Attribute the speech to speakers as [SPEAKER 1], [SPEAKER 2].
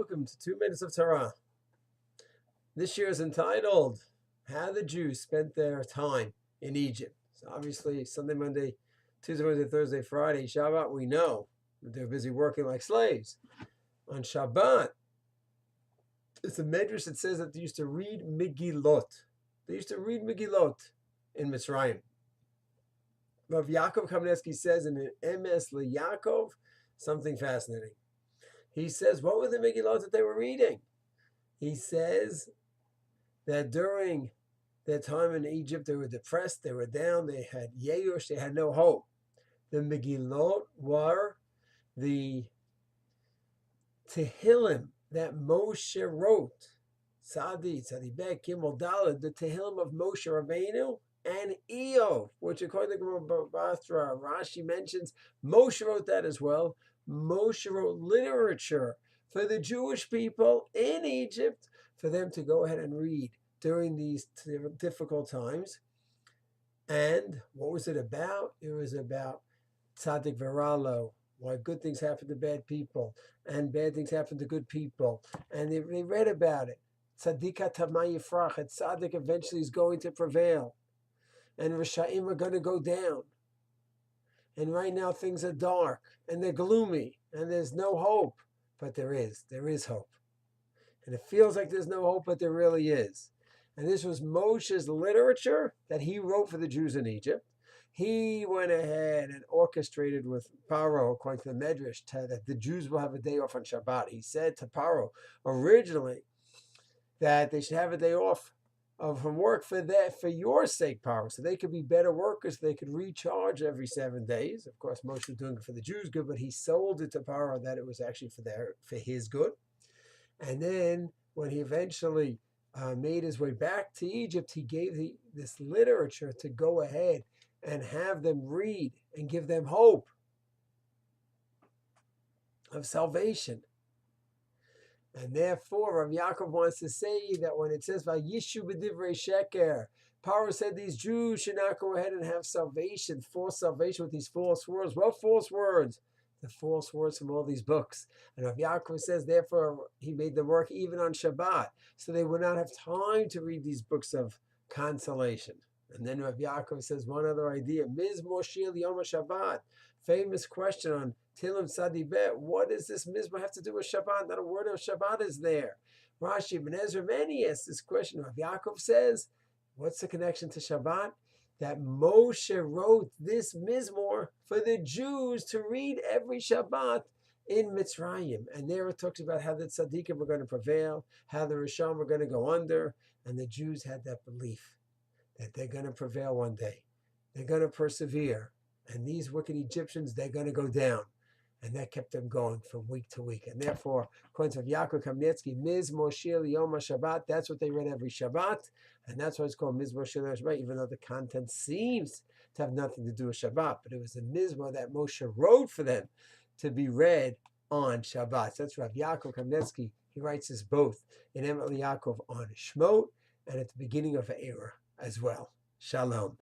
[SPEAKER 1] Welcome to 2 Minutes of Torah. This year is entitled, How the Jews Spent Their Time in Egypt. So obviously, Sunday, Monday, Tuesday, Wednesday, Thursday, Friday, Shabbat, we know that they're busy working like slaves. On Shabbat, it's a medrash that says that they used to read Megillot. They used to read Megillot in Mitzrayim. Rav Yaakov Kamenetsky says in an MS LeYaakov something fascinating. He says, what were the Megillot that they were reading? He says that during their time in Egypt, they were depressed, they were down, they had Yeush, they had no hope. The Megillot were the Tehillim that Moshe wrote. Tzadi Bek, Gimel Daled, the Tehillim of Moshe Rabbeinu and Eov, which according to Basra, Rashi mentions, Moshe wrote that as well. Moshe wrote literature for the Jewish people in Egypt for them to go ahead and read during these difficult times. And what was it about? It was about Tzaddik Veralo, why good things happen to bad people and bad things happen to good people. And they read about it. Tzaddika Tamay Yifrach, and Tzaddik eventually is going to prevail. And Rishayim are going to go down. And right now things are dark and they're gloomy and there's no hope. But there is hope. And it feels like there's no hope, but there really is. And this was Moshe's literature that he wrote for the Jews in Egypt. He went ahead and orchestrated with Paro, according to the Medrash, that the Jews will have a day off on Shabbat. He said to Paro originally that they should have a day off from work for your sake, Paro, so they could be better workers, they could recharge every 7 days. Of course, Moshe was doing it for the Jews' good, but he sold it to Paro that it was actually for his good. And then when he eventually made his way back to Egypt, he gave this literature to go ahead and have them read and give them hope of salvation. And therefore, Rav Yaakov wants to say that when it says Vayishu b'divrei sheker, Paro said these Jews should not go ahead and have salvation, false salvation with these false words. What false words? The false words from all these books. And Rav Yaakov says, therefore, he made them work even on Shabbat, so they would not have time to read these books of consolation. And then Rav Yaakov says one other idea, Mizmor Shir Yom Shabbat. Famous question on Tilim Tzadi Bet. What does this Mizmor have to do with Shabbat? Not a word of Shabbat is there. Rashi Ibn Ezra many asks this question. Rav Yaakov says, what's the connection to Shabbat? That Moshe wrote this Mizmor for the Jews to read every Shabbat in Mitzrayim. And there it talks about how the Tzaddikim were going to prevail, how the Rishon were going to go under, and the Jews had that belief that they're going to prevail one day. They're going to persevere. And these wicked Egyptians, they're going to go down. And that kept them going from week to week. And therefore, according to Yaakov Kamenetsky, Mizmor Shir Yom Shabbat, that's what they read every Shabbat. And that's why it's called Mizmor Shir Yom Shabbat, even though the content seems to have nothing to do with Shabbat. But it was the Mizmor that Moshe wrote for them to be read on Shabbat. So that's Rav Yaakov Kamenetsky. He writes this both in Emet Yaakov on Shmot and at the beginning of Eira as well. Shalom.